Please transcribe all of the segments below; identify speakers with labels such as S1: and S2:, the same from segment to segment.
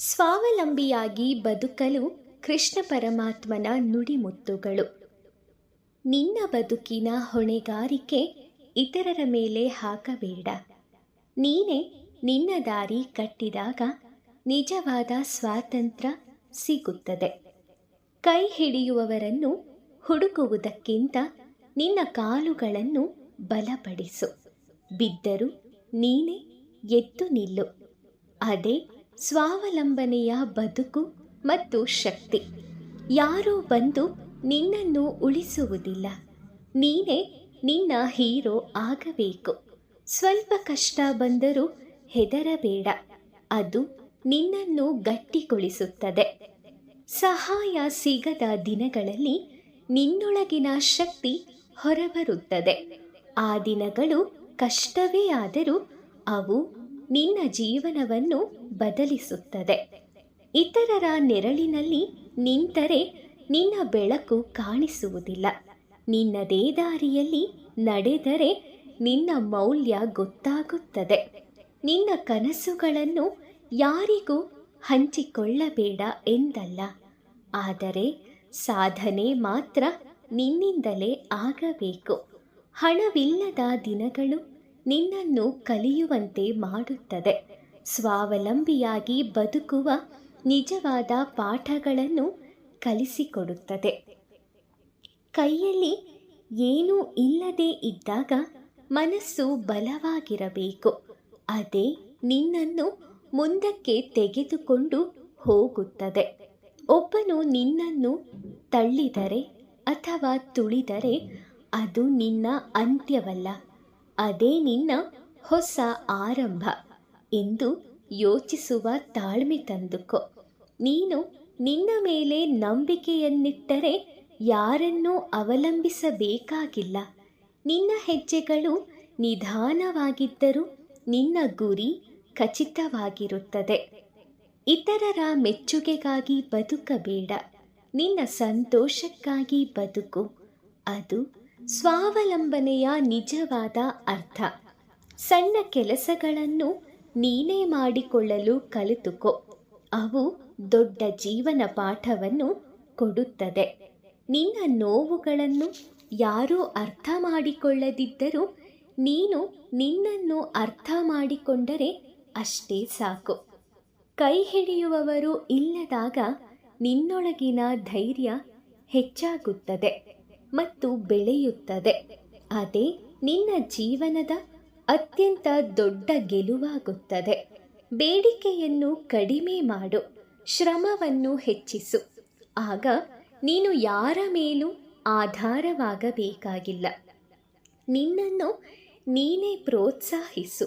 S1: ಸ್ವಾವಲಂಬಿಯಾಗಿ ಬದುಕಲು ಕೃಷ್ಣ ಪರಮಾತ್ಮನ ನುಡಿಮುತ್ತುಗಳು. ನಿನ್ನ ಬದುಕಿನ ಹೊಣೆಗಾರಿಕೆ ಇತರರ ಮೇಲೆ ಹಾಕಬೇಡ. ನೀನೇ ನಿನ್ನ ದಾರಿ ಕಟ್ಟಿದಾಗ ನಿಜವಾದ ಸ್ವಾತಂತ್ರ್ಯ ಸಿಗುತ್ತದೆ. ಕೈ ಹಿಡಿಯುವವರನ್ನು ಹುಡುಕುವುದಕ್ಕಿಂತ ನಿನ್ನ ಕಾಲುಗಳನ್ನು ಬಲಪಡಿಸು. ಬಿದ್ದರೂ ನೀನೇ ಎದ್ದು ನಿಲ್ಲು. ಅದೇ ಸ್ವಾವಲಂಬನೆಯ ಬದುಕು ಮತ್ತು ಶಕ್ತಿ. ಯಾರೂ ಬಂದು ನಿನ್ನನ್ನು ಉಳಿಸುವುದಿಲ್ಲ. ನೀನೇ ನಿನ್ನ ಹೀರೋ ಆಗಬೇಕು. ಸ್ವಲ್ಪ ಕಷ್ಟ ಬಂದರೂ ಹೆದರಬೇಡ, ಅದು ನಿನ್ನನ್ನು ಗಟ್ಟಿಗೊಳಿಸುತ್ತದೆ. ಸಹಾಯ ಸಿಗದ ದಿನಗಳಲ್ಲಿ ನಿನ್ನೊಳಗಿನ ಶಕ್ತಿ ಹೊರಬರುತ್ತದೆ. ಆ ದಿನಗಳು ಕಷ್ಟವೇ ಆದರೂ ಅವು ನಿನ್ನ ಜೀವನವನ್ನು ಬದಲಿಸುತ್ತದೆ. ಇತರರ ನೆರಳಿನಲ್ಲಿ ನಿಂತರೆ ನಿನ್ನ ಬೆಳಕು ಕಾಣಿಸುವುದಿಲ್ಲ. ನಿನ್ನದೇ ದಾರಿಯಲ್ಲಿ ನಡೆದರೆ ನಿನ್ನ ಮೌಲ್ಯ ಗೊತ್ತಾಗುತ್ತದೆ. ನಿನ್ನ ಕನಸುಗಳನ್ನು ಯಾರಿಗೂ ಹಂಚಿಕೊಳ್ಳಬೇಡ ಎಂದಲ್ಲ, ಆದರೆ ಸಾಧನೆ ಮಾತ್ರ ನಿನ್ನಿಂದಲೇ ಆಗಬೇಕು. ಹಣವಿಲ್ಲದ ದಿನಗಳು ನಿನ್ನನ್ನು ಕಲಿಯುವಂತೆ ಮಾಡುತ್ತದೆ. ಸ್ವಾವಲಂಬಿಯಾಗಿ ಬದುಕುವ ನಿಜವಾದ ಪಾಠಗಳನ್ನು ಕಲಿಸಿಕೊಡುತ್ತದೆ. ಕೈಯಲ್ಲಿ ಏನೂ ಇಲ್ಲದೆ ಇದ್ದಾಗ ಮನಸ್ಸು ಬಲವಾಗಿರಬೇಕು. ಅದೇ ನಿನ್ನನ್ನು ಮುಂದಕ್ಕೆ ತೆಗೆದುಕೊಂಡು ಹೋಗುತ್ತದೆ. ಒಬ್ಬನು ನಿನ್ನನ್ನು ತಳ್ಳಿದರೆ ಅಥವಾ ತುಳಿದರೆ ಅದು ನಿನ್ನ ಅಂತ್ಯವಲ್ಲ, ಅದೇ ನಿನ್ನ ಹೊಸ ಆರಂಭ ಎಂದು ಯೋಚಿಸುವ ತಾಳ್ಮೆ ತಂದುಕೋ. ನೀನು ನಿನ್ನ ಮೇಲೆ ನಂಬಿಕೆಯನ್ನಿಟ್ಟರೆ ಯಾರನ್ನೂ ಅವಲಂಬಿಸಬೇಕಾಗಿಲ್ಲ. ನಿನ್ನ ಹೆಜ್ಜೆಗಳು ನಿಧಾನವಾಗಿದ್ದರೂ ನಿನ್ನ ಗುರಿ ಖಚಿತವಾಗಿರುತ್ತದೆ. ಇತರರ ಮೆಚ್ಚುಗೆಗಾಗಿ ಬದುಕಬೇಡ, ನಿನ್ನ ಸಂತೋಷಕ್ಕಾಗಿ ಬದುಕು. ಅದು ಸ್ವಾವಲಂಬನೆಯ ನಿಜವಾದ ಅರ್ಥ. ಸಣ್ಣ ಕೆಲಸಗಳನ್ನು ನೀನೇ ಮಾಡಿಕೊಳ್ಳಲು ಕಲಿತುಕೋ. ಅವು ದೊಡ್ಡ ಜೀವನ ಪಾಠವನ್ನು ಕೊಡುತ್ತದೆ. ನಿನ್ನ ನೋವುಗಳನ್ನು ಯಾರೂ ಅರ್ಥ ಮಾಡಿಕೊಳ್ಳದಿದ್ದರೂ ನೀನು ನಿನ್ನನ್ನು ಅರ್ಥ ಮಾಡಿಕೊಂಡರೆ ಅಷ್ಟೇ ಸಾಕು. ಕೈ ಹಿಡಿಯುವವರು ಇಲ್ಲದಾಗ ನಿನ್ನೊಳಗಿನ ಧೈರ್ಯ ಹೆಚ್ಚಾಗುತ್ತದೆ ಮತ್ತು ಬೆಳೆಯುತ್ತದೆ. ಅದೇ ನಿನ್ನ ಜೀವನದ ಅತ್ಯಂತ ದೊಡ್ಡ ಗೆಲುವಾಗುತ್ತದೆ. ಬೇಡಿಕೆಯನ್ನು ಕಡಿಮೆ ಮಾಡು, ಶ್ರಮವನ್ನು ಹೆಚ್ಚಿಸು. ಆಗ ನೀನು ಯಾರ ಮೇಲೂ ಆಧಾರವಾಗಬೇಕಾಗಿಲ್ಲ. ನಿನ್ನನ್ನು ನೀನೇ ಪ್ರೋತ್ಸಾಹಿಸು.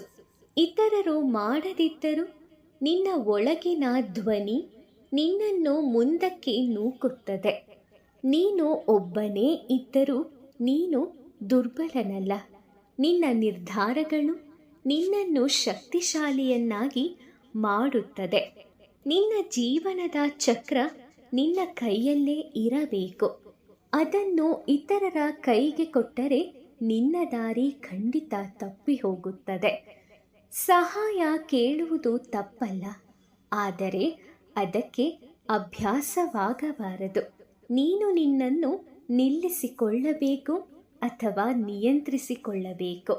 S1: ಇತರರು ಮಾಡದಿದ್ದರೂ ನಿನ್ನ ಒಳಗಿನ ಧ್ವನಿ ನಿನ್ನನ್ನು ಮುಂದಕ್ಕೆ ನೂಕುತ್ತದೆ. ನೀನು ಒಬ್ಬನೇ ಇದ್ದರೂ ನೀನು ದುರ್ಬಲನಲ್ಲ. ನಿನ್ನ ನಿರ್ಧಾರಗಳು ನಿನ್ನನ್ನು ಶಕ್ತಿಶಾಲಿಯನ್ನಾಗಿ ಮಾಡುತ್ತದೆ. ನಿನ್ನ ಜೀವನದ ಚಕ್ರ ನಿನ್ನ ಕೈಯಲ್ಲೇ ಇರಬೇಕು. ಅದನ್ನು ಇತರರ ಕೈಗೆ ಕೊಟ್ಟರೆ ನಿನ್ನ ದಾರಿ ಖಂಡಿತ ತಪ್ಪಿ ಹೋಗುತ್ತದೆ. ಸಹಾಯ ಕೇಳುವುದು ತಪ್ಪಲ್ಲ, ಆದರೆ ಅದಕ್ಕೆ ಅಭ್ಯಾಸವಾಗಬಾರದು. ನೀನು ನಿನ್ನನ್ನು ನಿಲ್ಲಿಸಿಕೊಳ್ಳಬೇಕು ಅಥವಾ ನಿಯಂತ್ರಿಸಿಕೊಳ್ಳಬೇಕು.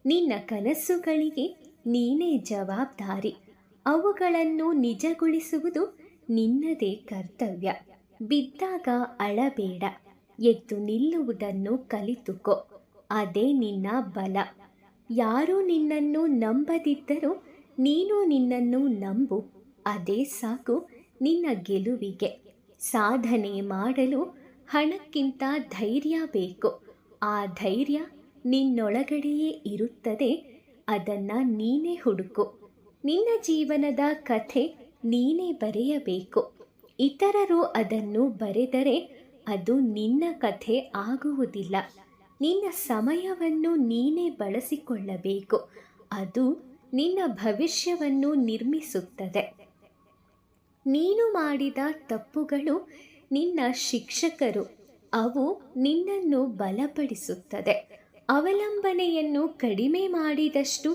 S1: ನಿನ್ನ ಕನಸುಗಳಿಗೆ ನೀನೇ ಜವಾಬ್ದಾರಿ. ಅವುಗಳನ್ನು ನಿಜಗೊಳಿಸುವುದು ನಿನ್ನದೇ ಕರ್ತವ್ಯ. ಬಿದ್ದಾಗ ಅಳಬೇಡ, ಎದ್ದು ನಿಲ್ಲುವುದನ್ನು ಕಲಿತುಕೋ. ಅದೇ ನಿನ್ನ ಬಲ. ಯಾರೂ ನಿನ್ನನ್ನು ನಂಬದಿದ್ದರೂ ನೀನು ನಿನ್ನನ್ನು ನಂಬು. ಅದೇ ಸಾಕು ನಿನ್ನ ಗೆಲುವಿಗೆ. ಸಾಧನೆ ಮಾಡಲು ಹಣಕ್ಕಿಂತ ಧೈರ್ಯ ಬೇಕು. ಆ ಧೈರ್ಯ ನಿನ್ನೊಳಗಡೆಯೇ ಇರುತ್ತದೆ. ಅದನ್ನು ನೀನೇ ಹುಡುಕು. ನಿನ್ನ ಜೀವನದ ಕಥೆ ನೀನೇ ಬರೆಯಬೇಕು. ಇತರರು ಅದನ್ನು ಬರೆದರೆ ಅದು ನಿನ್ನ ಕಥೆ ಆಗುವುದಿಲ್ಲ. ನಿನ್ನ ಸಮಯವನ್ನು ನೀನೇ ಬಳಸಿಕೊಳ್ಳಬೇಕು. ಅದು ನಿನ್ನ ಭವಿಷ್ಯವನ್ನು ನಿರ್ಮಿಸುತ್ತದೆ. ನೀನು ಮಾಡಿದ ತಪ್ಪುಗಳು ನಿನ್ನ ಶಿಕ್ಷಕರು. ಅವು ನಿನ್ನನ್ನು ಬಲಪಡಿಸುತ್ತದೆ. ಅವಲಂಬನೆಯನ್ನು ಕಡಿಮೆ ಮಾಡಿದಷ್ಟು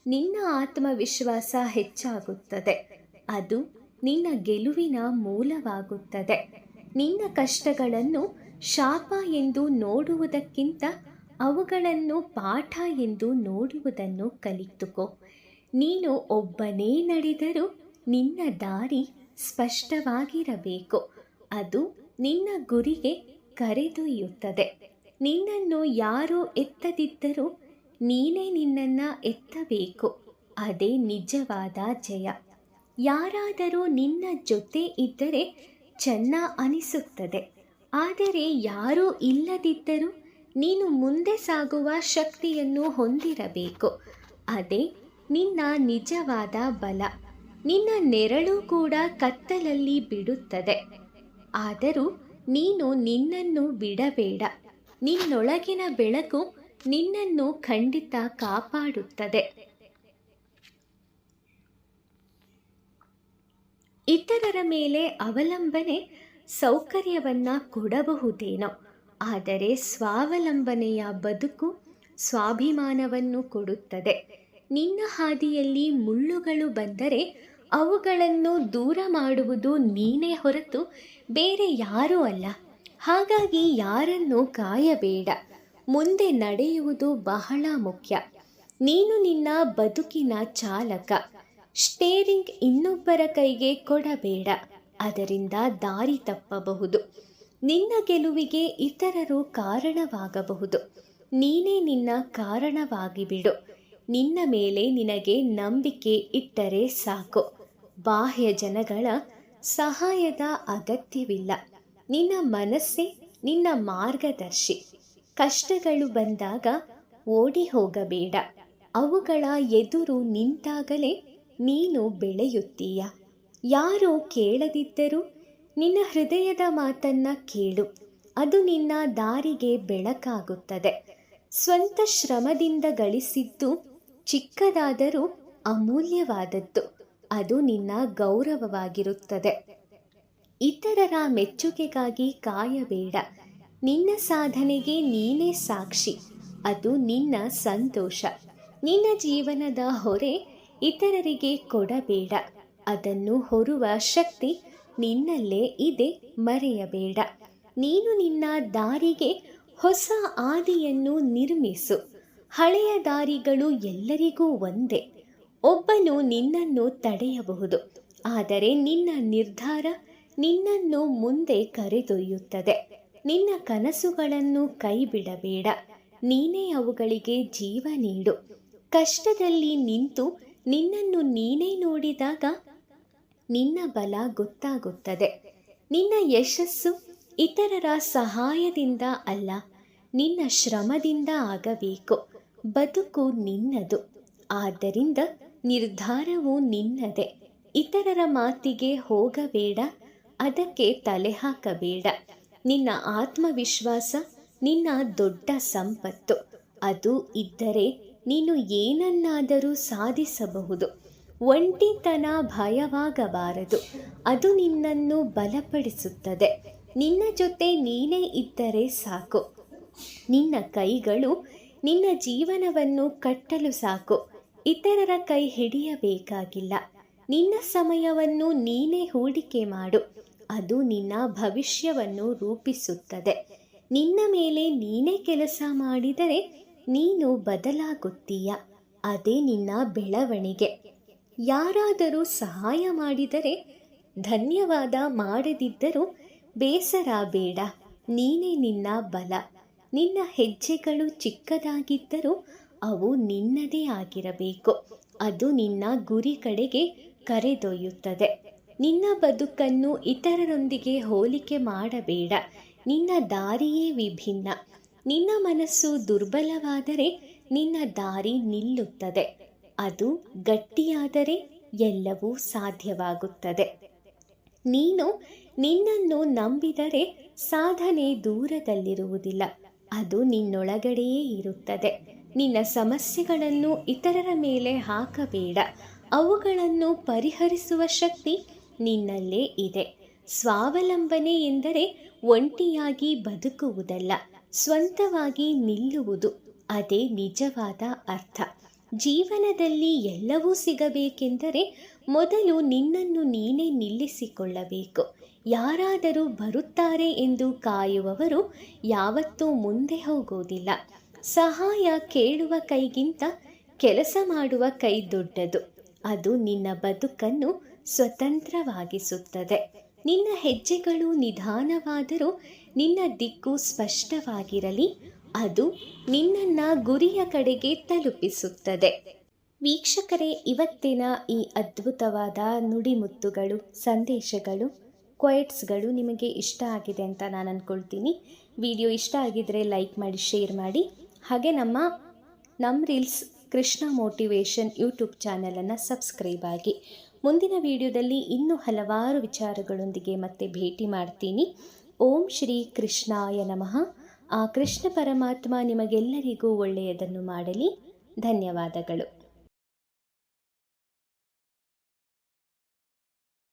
S1: ನಿನ್ನ ಆತ್ಮವಿಶ್ವಾಸ ಹೆಚ್ಚಾಗುತ್ತದೆ. ಅದು ನಿನ್ನ ಗೆಲುವಿನ ಮೂಲವಾಗುತ್ತದೆ. ನಿನ್ನ ಕಷ್ಟಗಳನ್ನು ಶಾಪ ಎಂದು ನೋಡುವುದಕ್ಕಿಂತ ಅವುಗಳನ್ನು ಪಾಠ ಎಂದು ನೋಡುವುದನ್ನು ಕಲಿತುಕೋ. ನೀನು ಒಬ್ಬನೇ ನಡೆದರೂ ನಿನ್ನ ದಾರಿ ಸ್ಪಷ್ಟವಾಗಿರಬೇಕು. ಅದು ನಿನ್ನ ಗುರಿಗೆ ಕರೆದೊಯ್ಯುತ್ತದೆ. ನಿನ್ನನ್ನು ಯಾರೂ ಎತ್ತದಿದ್ದರೂ ನೀನೇ ನಿನ್ನನ್ನು ಎತ್ತಬೇಕು. ಅದೇ ನಿಜವಾದ ಜಯ. ಯಾರಾದರೂ ನಿನ್ನ ಜೊತೆ ಇದ್ದರೆ ಚೆನ್ನ ಅನಿಸುತ್ತದೆ. ಆದರೆ ಯಾರೂ ಇಲ್ಲದಿದ್ದರೂ ನೀನು ಮುಂದೆ ಸಾಗುವ ಶಕ್ತಿಯನ್ನು ಹೊಂದಿರಬೇಕು. ಅದೇ ನಿನ್ನ ನಿಜವಾದ ಬಲ. ನಿನ್ನ ನೆರಳು ಕೂಡ ಕತ್ತಲಲ್ಲಿ ಬಿಡುತ್ತದೆ. ಆದರೂ ನೀನು ನಿನ್ನನ್ನು ಬಿಡಬೇಡ. ನಿನ್ನೊಳಗಿನ ಬೆಳಕು ನಿನ್ನನ್ನು ಖಂಡಿತ ಕಾಪಾಡುತ್ತದೆ. ಇತರರ ಮೇಲೆ ಅವಲಂಬನೆ ಸೌಕರ್ಯವನ್ನ ಕೊಡಬಹುದೇನೋ, ಆದರೆ ಸ್ವಾವಲಂಬನೆಯ ಬದುಕು ಸ್ವಾಭಿಮಾನವನ್ನು ಕೊಡುತ್ತದೆ. ನಿನ್ನ ಹಾದಿಯಲ್ಲಿ ಮುಳ್ಳುಗಳು ಬಂದರೆ ಅವುಗಳನ್ನು ದೂರ ಮಾಡುವುದು ನೀನೇ ಹೊರತು ಬೇರೆ ಯಾರೂ ಅಲ್ಲ. ಹಾಗಾಗಿ ಯಾರನ್ನು ಕಾಯಬೇಡ. ಮುಂದೆ ನಡೆಯುವುದು ಬಹಳ ಮುಖ್ಯ. ನೀನು ನಿನ್ನ ಬದುಕಿನ ಚಾಲಕ. ಸ್ಟೇರಿಂಗ್ ಇನ್ನೊಬ್ಬರ ಕೈಗೆ ಕೊಡಬೇಡ. ಅದರಿಂದ ದಾರಿ ತಪ್ಪಬಹುದು. ನಿನ್ನ ಗೆಲುವಿಗೆ ಇತರರು ಕಾರಣವಾಗಬಹುದು. ನೀನೇ ನಿನ್ನ ಕಾರಣವಾಗಿಬಿಡು. ನಿನ್ನ ಮೇಲೆ ನಿನಗೆ ನಂಬಿಕೆ ಇಟ್ಟರೆ ಸಾಕು. ಬಾಹ್ಯ ಜನಗಳ ಸಹಾಯದ ಅಗತ್ಯವಿಲ್ಲ. ನಿನ್ನ ಮನಸ್ಸೇ ನಿನ್ನ ಮಾರ್ಗದರ್ಶಿ. ಕಷ್ಟಗಳು ಬಂದಾಗ ಓಡಿ ಹೋಗಬೇಡ. ಅವುಗಳ ಎದುರು ನಿಂತಾಗಲೇ ನೀನು ಬೆಳೆಯುತ್ತೀಯ. ಯಾರೂ ಕೇಳದಿದ್ದರೂ ನಿನ್ನ ಹೃದಯದ ಮಾತನ್ನ ಕೇಳು. ಅದು ನಿನ್ನ ದಾರಿಗೆ ಬೆಳಕಾಗುತ್ತದೆ. ಸ್ವಂತ ಶ್ರಮದಿಂದ ಗಳಿಸಿದ್ದು ಚಿಕ್ಕದಾದರೂ ಅಮೂಲ್ಯವಾದದ್ದು. ಅದು ನಿನ್ನ ಗೌರವವಾಗಿರುತ್ತದೆ. ಇತರರ ಮೆಚ್ಚುಗೆಗಾಗಿ ಕಾಯಬೇಡ. ನಿನ್ನ ಸಾಧನೆಗೆ ನೀನೇ ಸಾಕ್ಷಿ. ಅದು ನಿನ್ನ ಸಂತೋಷ. ನಿನ್ನ ಜೀವನದ ಹೊರೆ ಇತರರಿಗೆ ಕೊಡಬೇಡ. ಅದನ್ನು ಹೊರುವ ಶಕ್ತಿ ನಿನ್ನಲ್ಲೇ ಇದೆ, ಮರೆಯಬೇಡ. ನೀನು ನಿನ್ನ ದಾರಿಗೆ ಹೊಸ ಆದಿಯನ್ನು ನಿರ್ಮಿಸು. ಹಳೆಯ ದಾರಿಗಳು ಎಲ್ಲರಿಗೂ ಒಂದೇ. ಒಬ್ಬನು ನಿನ್ನನ್ನು ತಡೆಯಬಹುದು, ಆದರೆ ನಿನ್ನ ನಿರ್ಧಾರ ನಿನ್ನನ್ನು ಮುಂದೆ ಕರೆದೊಯ್ಯುತ್ತದೆ. ನಿನ್ನ ಕನಸುಗಳನ್ನು ಕೈಬಿಡಬೇಡ. ನೀನೇ ಅವುಗಳಿಗೆ ಜೀವ ನೀಡು. ಕಷ್ಟದಲ್ಲಿ ನಿಂತು ನಿನ್ನನ್ನು ನೀನೇ ನೋಡಿದಾಗ ನಿನ್ನ ಬಲ ಗೊತ್ತಾಗುತ್ತದೆ. ನಿನ್ನ ಯಶಸ್ಸು ಇತರರ ಸಹಾಯದಿಂದ ಅಲ್ಲ, ನಿನ್ನ ಶ್ರಮದಿಂದ ಆಗಬೇಕು. ಬದುಕು ನಿನ್ನದು, ಆದ್ದರಿಂದ ನಿರ್ಧಾರವು ನಿನ್ನದೇ. ಇತರರ ಮಾತಿಗೆ ಹೋಗಬೇಡ, ಅದಕ್ಕೆ ತಲೆ ಹಾಕಬೇಡ. ನಿನ್ನ ಆತ್ಮವಿಶ್ವಾಸ ನಿನ್ನ ದೊಡ್ಡ ಸಂಪತ್ತು. ಅದು ಇದ್ದರೆ ನೀನು ಏನನ್ನಾದರೂ ಸಾಧಿಸಬಹುದು. ಒಂಟಿತನ ಭಯವಾಗಬಾರದು, ಅದು ನಿನ್ನನ್ನು ಬಲಪಡಿಸುತ್ತದೆ. ನಿನ್ನ ಜೊತೆ ನೀನೇ ಇದ್ದರೆ ಸಾಕು. ನಿನ್ನ ಕೈಗಳು ನಿನ್ನ ಜೀವನವನ್ನು ಕಟ್ಟಲು ಸಾಕು. ಇತರರ ಕೈ ಹಿಡಿಯಬೇಕಾಗಿಲ್ಲ. ನಿನ್ನ ಸಮಯವನ್ನು ನೀನೇ ಹೂಡಿಕೆ ಮಾಡು. ಅದು ನಿನ್ನ ಭವಿಷ್ಯವನ್ನು ರೂಪಿಸುತ್ತದೆ. ನಿನ್ನ ಮೇಲೆ ನೀನೇ ಕೆಲಸ ಮಾಡಿದರೆ ನೀನು ಬದಲಾಗುತ್ತೀಯ. ಅದೇ ನಿನ್ನ ಬೆಳವಣಿಗೆ. ಯಾರಾದರೂ ಸಹಾಯ ಮಾಡಿದರೆ ಧನ್ಯವಾದ ಮಾಡದಿದ್ದರೂ ಬೇಸರ ಬೇಡ. ನೀನೇ ನಿನ್ನ ಬಲ. ನಿನ್ನ ಹೆಜ್ಜೆಗಳು ಚಿಕ್ಕದಾಗಿದ್ದರೂ ಅವು ನಿನ್ನದೇ ಆಗಿರಬೇಕು. ಅದು ನಿನ್ನ ಗುರಿ ಕಡೆಗೆ ಕರೆದೊಯ್ಯುತ್ತದೆ. ನಿನ್ನ ಬದುಕನ್ನು ಇತರರೊಂದಿಗೆ ಹೋಲಿಕೆ ಮಾಡಬೇಡ. ನಿನ್ನ ದಾರಿಯೇ ವಿಭಿನ್ನ. ನಿನ್ನ ಮನಸ್ಸು ದುರ್ಬಲವಾದರೆ ನಿನ್ನ ದಾರಿ ನಿಲ್ಲುತ್ತದೆ. ಅದು ಗಟ್ಟಿಯಾದರೆ ಎಲ್ಲವೂ ಸಾಧ್ಯವಾಗುತ್ತದೆ. ನೀನು ನಿನ್ನನ್ನು ನಂಬಿದರೆ ಸಾಧನೆ ದೂರದಲ್ಲಿರುವುದಿಲ್ಲ, ಅದು ನಿನ್ನೊಳಗಡೆಯೇ ಇರುತ್ತದೆ. ನಿನ್ನ ಸಮಸ್ಯೆಗಳನ್ನು ಇತರರ ಮೇಲೆ ಹಾಕಬೇಡ. ಅವುಗಳನ್ನು ಪರಿಹರಿಸುವ ಶಕ್ತಿ ನಿನ್ನಲ್ಲೇ ಇದೆ. ಸ್ವಾವಲಂಬನೆ ಎಂದರೆ ಒಂಟಿಯಾಗಿ ಬದುಕುವುದಲ್ಲ, ಸ್ವಂತವಾಗಿ ನಿಲ್ಲುವುದು. ಅದೇ ನಿಜವಾದ ಅರ್ಥ. ಜೀವನದಲ್ಲಿ ಎಲ್ಲವೂ ಸಿಗಬೇಕೆಂದರೆ ಮೊದಲು ನಿನ್ನನ್ನು ನೀನೇ ನಿಲ್ಲಿಸಿಕೊಳ್ಳಬೇಕು. ಯಾರಾದರೂ ಬರುತ್ತಾರೆ ಎಂದು ಕಾಯುವವರು ಯಾವತ್ತೂ ಮುಂದೆ ಹೋಗೋದಿಲ್ಲ. ಸಹಾಯ ಕೇಳುವ ಕೈಗಿಂತ ಕೆಲಸ ಮಾಡುವ ಕೈ ದೊಡ್ಡದು. ಅದು ನಿನ್ನ ಬದುಕನ್ನು ಸ್ವತಂತ್ರವಾಗಿಸುತ್ತದೆ. ನಿನ್ನ ಹೆಜ್ಜೆಗಳು ನಿಧಾನವಾದರೂ ನಿನ್ನ ದಿಕ್ಕು ಸ್ಪಷ್ಟವಾಗಿರಲಿ. ಅದು ನಿನ್ನನ್ನು ಗುರಿಯ ಕಡೆಗೆ ತಲುಪಿಸುತ್ತದೆ. ವೀಕ್ಷಕರೇ, ಇವತ್ತಿನ ಈ ಅದ್ಭುತವಾದ ನುಡಿಮುತ್ತುಗಳು, ಸಂದೇಶಗಳು, ಕ್ವೈಟ್ಸ್ಗಳು ನಿಮಗೆ ಇಷ್ಟ ಆಗಿದೆ ಅಂತ ನಾನು ಅಂದ್ಕೊಳ್ತೀನಿ. ವಿಡಿಯೋ ಇಷ್ಟ ಆಗಿದ್ದರೆ ಲೈಕ್ ಮಾಡಿ, ಶೇರ್ ಮಾಡಿ. ಹಾಗೆ ನಮ್ಮ ರೀಲ್ಸ್ ಕೃಷ್ಣ ಮೋಟಿವೇಶನ್ ಯೂಟ್ಯೂಬ್ ಚಾನಲನ್ನು ಸಬ್ಸ್ಕ್ರೈಬ್ ಆಗಿ. ಮುಂದಿನ ವಿಡಿಯೋದಲ್ಲಿ ಇನ್ನೂ ಹಲವಾರು ವಿಚಾರಗಳೊಂದಿಗೆ ಮತ್ತೆ ಭೇಟಿ ಮಾಡ್ತೀನಿ. ಓಂ ಶ್ರೀ ಕೃಷ್ಣಾಯ ನಮಃ. ಆ ಕೃಷ್ಣ ಪರಮಾತ್ಮ ನಿಮಗೆಲ್ಲರಿಗೂ ಒಳ್ಳೆಯದನ್ನು ಮಾಡಲಿ. ಧನ್ಯವಾದಗಳು.